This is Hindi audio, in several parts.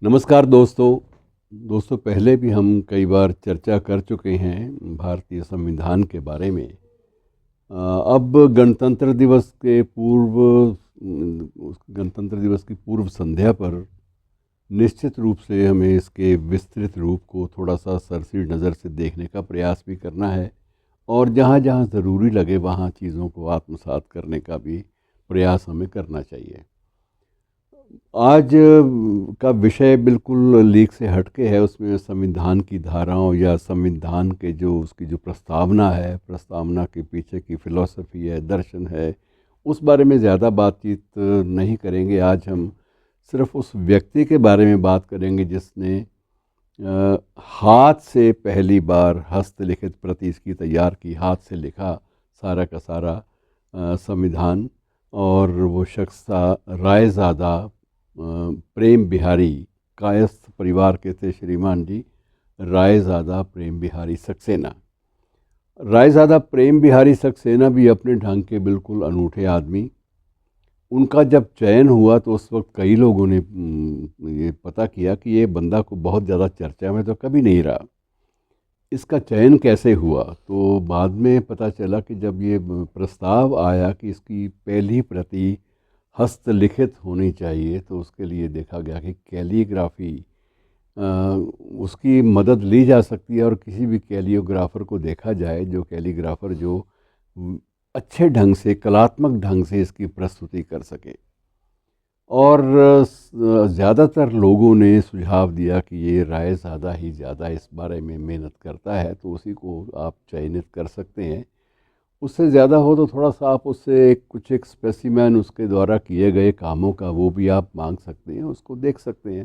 नमस्कार दोस्तों पहले भी हम कई बार चर्चा कर चुके हैं भारतीय संविधान के बारे में। अब गणतंत्र दिवस के पूर्व गणतंत्र दिवस की पूर्व संध्या पर निश्चित रूप से हमें इसके विस्तृत रूप को थोड़ा सा सरसरी नज़र से देखने का प्रयास भी करना है और जहाँ जहाँ ज़रूरी लगे वहाँ चीज़ों को आत्मसात करने का भी प्रयास हमें करना चाहिए। आज का विषय बिल्कुल लीक से हटके है। उसमें संविधान की धाराओं या संविधान के जो उसकी जो प्रस्तावना है, प्रस्तावना के पीछे की फ़िलॉसफ़ी है, दर्शन है, उस बारे में ज़्यादा बातचीत नहीं करेंगे। आज हम सिर्फ उस व्यक्ति के बारे में बात करेंगे जिसने हाथ से पहली बार हस्तलिखित प्रति इसकी तैयार की, हाथ से लिखा सारा का सारा संविधान। और वो शख्स था रायज़ादा प्रेम बिहारी, कायस्थ परिवार के थे श्रीमान जी रायज़ादा प्रेम बिहारी सक्सेना। रायज़ादा प्रेम बिहारी सक्सेना भी अपने ढंग के बिल्कुल अनूठे आदमी। उनका जब चयन हुआ तो उस वक्त कई लोगों ने ये पता किया कि ये बंदा को बहुत ज़्यादा चर्चा में तो कभी नहीं रहा, इसका चयन कैसे हुआ। तो बाद में पता चला कि जब ये प्रस्ताव आया कि इसकी पहली प्रति हस्तलिखित होनी चाहिए तो उसके लिए देखा गया कि कैलीग्राफी उसकी मदद ली जा सकती है और किसी भी कैलियोग्राफर को देखा जाए जो कैलीग्राफर जो अच्छे ढंग से, कलात्मक ढंग से इसकी प्रस्तुति कर सके। और ज़्यादातर लोगों ने सुझाव दिया कि ये रायज़ादा ही ज़्यादा इस बारे में मेहनत करता है तो उसी को आप चयनित कर सकते हैं। उससे ज़्यादा हो तो थोड़ा सा आप उससे एक स्पेसिमेन उसके द्वारा किए गए कामों का वो भी आप मांग सकते हैं, उसको देख सकते हैं।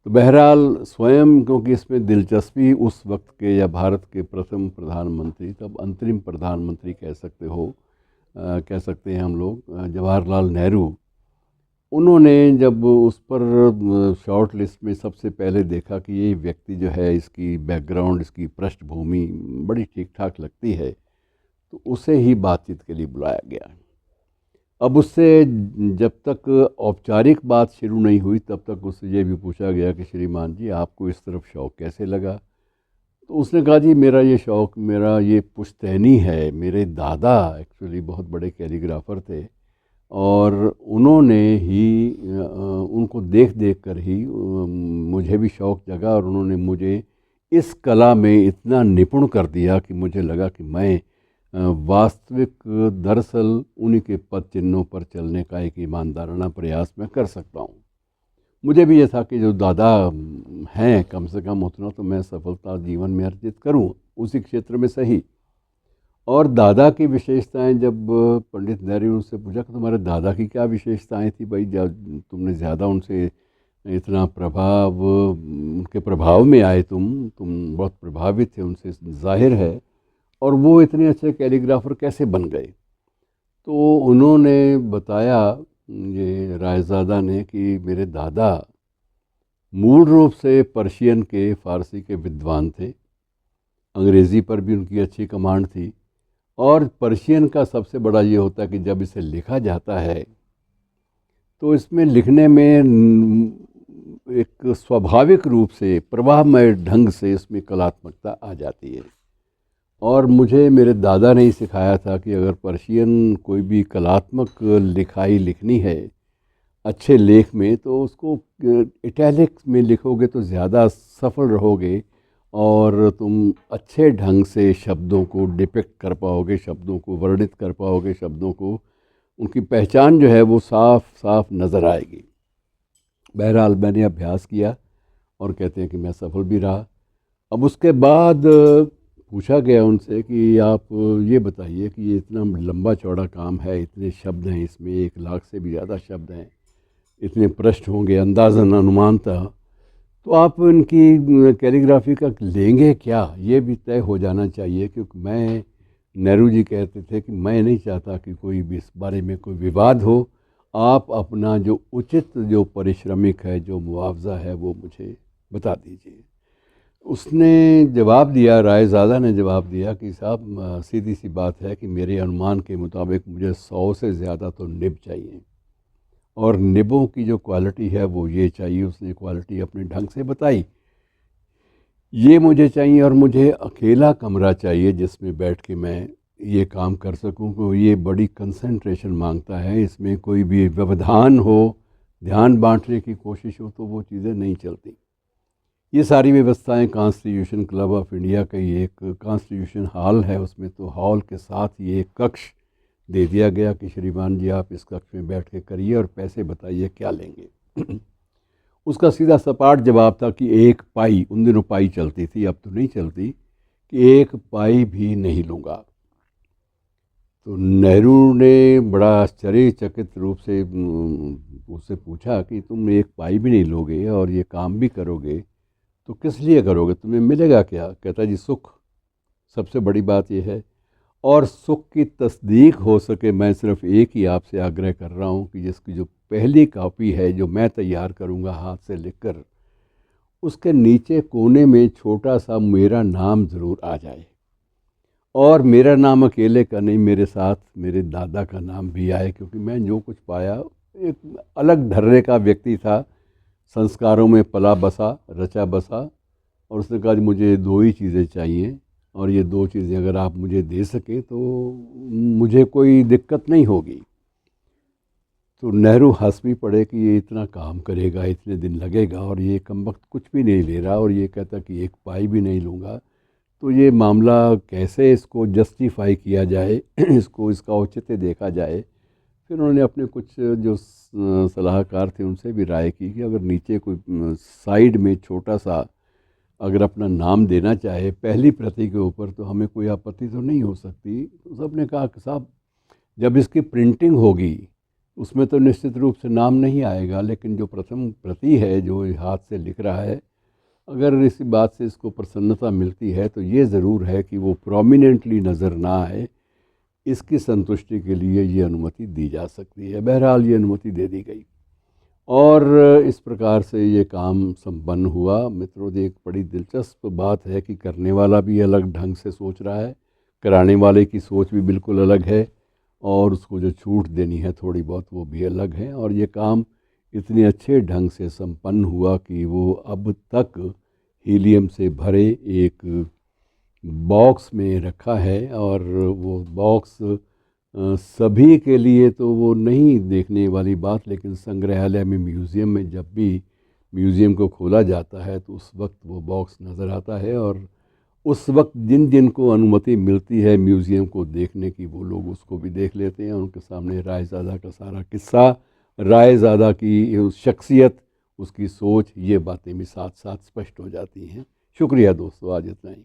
तो बहरहाल स्वयं, क्योंकि इसमें दिलचस्पी उस वक्त के या भारत के प्रथम प्रधानमंत्री, तब अंतरिम प्रधानमंत्री कह सकते हो, कह सकते हैं हम लोग, जवाहरलाल नेहरू, उन्होंने जब उस पर शॉर्ट लिस्ट में सबसे पहले देखा कि ये व्यक्ति जो है इसकी बैकग्राउंड, इसकी पृष्ठभूमि बड़ी ठीक ठाक लगती है, तो उसे ही बातचीत के लिए बुलाया गया। अब उससे जब तक औपचारिक बात शुरू नहीं हुई तब तक उससे ये भी पूछा गया कि श्रीमान जी आपको इस तरफ शौक़ कैसे लगा। तो उसने कहा जी मेरा ये शौक़, मेरा ये पुश्तैनी है। मेरे दादा एक्चुअली बहुत बड़े कैलीग्राफर थे और उन्होंने ही उनको देख देख कर ही मुझे भी शौक़ जगा और उन्होंने मुझे इस कला में इतना निपुण कर दिया कि मुझे लगा कि मैं वास्तविक दरअसल उन्हीं के पद चिन्हों पर चलने का एक ईमानदाराना प्रयास मैं कर सकता हूँ। मुझे भी ये था कि जो दादा हैं कम से कम उतना तो मैं सफलता जीवन में अर्जित करूँ उसी क्षेत्र में सही। और दादा की विशेषताएं जब पंडित नेहरू ने उनसे पूछा कि तुम्हारे दादा की क्या विशेषताएं थी भाई, जब तुमने ज़्यादा उनसे इतना प्रभाव, उनके प्रभाव में आए, तुम बहुत प्रभावित थे उनसे, जाहिर है, और वो इतने अच्छे कैलीग्राफर कैसे बन गए। तो उन्होंने बताया, ये रायज़ादा ने, कि मेरे दादा मूल रूप से पर्शियन के, फ़ारसी के विद्वान थे। अंग्रेज़ी पर भी उनकी अच्छी कमांड थी और पर्शियन का सबसे बड़ा ये होता है कि जब इसे लिखा जाता है तो इसमें लिखने में एक स्वाभाविक रूप से, प्रवाहमय ढंग से इसमें कलात्मकता आ जाती है। और मुझे मेरे दादा ने ही सिखाया था कि अगर पर्शियन कोई भी कलात्मक लिखाई लिखनी है अच्छे लेख में तो उसको इटैलिक्स में लिखोगे तो ज़्यादा सफल रहोगे और तुम अच्छे ढंग से शब्दों को डिपिक्ट कर पाओगे, शब्दों को वर्णित कर पाओगे, शब्दों को, उनकी पहचान जो है वो साफ साफ नज़र आएगी। बहरहाल मैंने अभ्यास किया और कहते हैं कि मैं सफल भी रहा। अब उसके बाद पूछा गया उनसे कि आप ये बताइए कि ये इतना लंबा चौड़ा काम है, इतने शब्द हैं इसमें, 1 लाख से भी ज़्यादा शब्द हैं, इतने पृष्ठ होंगे अंदाज़न, अनुमानतः, तो आप इनकी कैलीग्राफी का लेंगे क्या, ये भी तय हो जाना चाहिए। क्योंकि मैं, नेहरू जी कहते थे कि मैं नहीं चाहता कि कोई भी इस बारे में कोई विवाद हो, आप अपना जो उचित, जो परिश्रमिक है, जो मुआवजा है वो मुझे बता दीजिए। उसने जवाब दिया, रायज़ादा ने जवाब दिया कि साहब सीधी सी बात है कि मेरे अनुमान के मुताबिक मुझे 100 से ज़्यादा तो निब चाहिए और निबों की जो क्वालिटी है वो ये चाहिए, उसने क्वालिटी अपने ढंग से बताई। ये मुझे चाहिए और मुझे अकेला कमरा चाहिए जिसमें बैठ के मैं ये काम कर सकूं, क्योंकि ये बड़ी कंसंट्रेशन मांगता है। इसमें कोई भी व्यवधान हो, ध्यान बांटने की कोशिश हो तो वो चीज़ें नहीं चलती। ये सारी व्यवस्थाएं कॉन्स्टिट्यूशन क्लब ऑफ इंडिया का ही एक कॉन्स्टिट्यूशन हॉल है, उसमें तो हॉल के साथ ये एक कक्ष दे दिया गया कि श्रीमान जी आप इस कक्ष में बैठ के करिए और पैसे बताइए क्या लेंगे। उसका सीधा सपाट जवाब था कि 1 पाई, उन दिनों पाई चलती थी, अब तो नहीं चलती, कि 1 पाई भी नहीं लूँगा। तो नेहरू ने बड़ा आश्चर्यचकित रूप से उससे पूछा कि तुम 1 पाई भी नहीं लोगे और ये काम भी करोगे तो किस लिए करोगे, तुम्हें मिलेगा क्या? कहता जी सुख, सबसे बड़ी बात यह है। और सुख की तस्दीक हो सके, मैं सिर्फ एक ही आपसे आग्रह कर रहा हूँ कि जिसकी जो पहली कॉपी है जो मैं तैयार करूँगा हाथ से लिखकर, उसके नीचे कोने में छोटा सा मेरा नाम ज़रूर आ जाए। और मेरा नाम अकेले का नहीं, मेरे साथ मेरे दादा का नाम भी आए, क्योंकि मैं जो कुछ पाया, एक अलग ढर्रे का व्यक्ति था, संस्कारों में पला बसा, रचा बसा। और उसने कहा मुझे 2 ही चीज़ें चाहिए और ये 2 चीज़ें अगर आप मुझे दे सके तो मुझे कोई दिक्कत नहीं होगी। तो नेहरू हंस भी पड़े कि ये इतना काम करेगा, इतने दिन लगेगा और ये कमबख्त कुछ भी नहीं ले रहा और ये कहता कि 1 पाई भी नहीं लूँगा। तो ये मामला कैसे इसको जस्टिफाई किया जाए, इसको इसका औचित्य देखा जाए। फिर उन्होंने अपने कुछ जो सलाहकार थे उनसे भी राय की कि अगर नीचे कोई साइड में छोटा सा अगर अपना नाम देना चाहे पहली प्रति के ऊपर तो हमें कोई आपत्ति तो नहीं हो सकती। तो सबने कहा कि साहब जब इसकी प्रिंटिंग होगी उसमें तो निश्चित रूप से नाम नहीं आएगा, लेकिन जो प्रथम प्रति है जो हाथ से लिख रहा है, अगर इसी बात से इसको प्रसन्नता मिलती है तो ये ज़रूर है कि वो प्रोमिनेंटली नज़र ना आए, इसकी संतुष्टि के लिए ये अनुमति दी जा सकती है। बहरहाल ये अनुमति दे दी गई और इस प्रकार से ये काम संपन्न हुआ। मित्रों, एक बड़ी दिलचस्प बात है कि करने वाला भी अलग ढंग से सोच रहा है, कराने वाले की सोच भी बिल्कुल अलग है और उसको जो छूट देनी है थोड़ी बहुत वो भी अलग है। और ये काम इतने अच्छे ढंग से संपन्न हुआ कि वो अब तक हीलियम से भरे एक बॉक्स में रखा है और वो बॉक्स सभी के लिए तो वो नहीं देखने वाली बात, लेकिन संग्रहालय में म्यूज़ियम में जब भी म्यूज़ियम को खोला जाता है तो उस वक्त वो बॉक्स नज़र आता है और उस वक्त जिन जिन को अनुमति मिलती है म्यूज़ियम को देखने की वो लोग उसको भी देख लेते हैं। उनके सामने रायज़ादा का सारा किस्सा, रायज़ादा की उस शख्सियत, उसकी सोच, ये बातें भी साथ साथ स्पष्ट हो जाती हैं। शुक्रिया दोस्तों, आज इतना ही।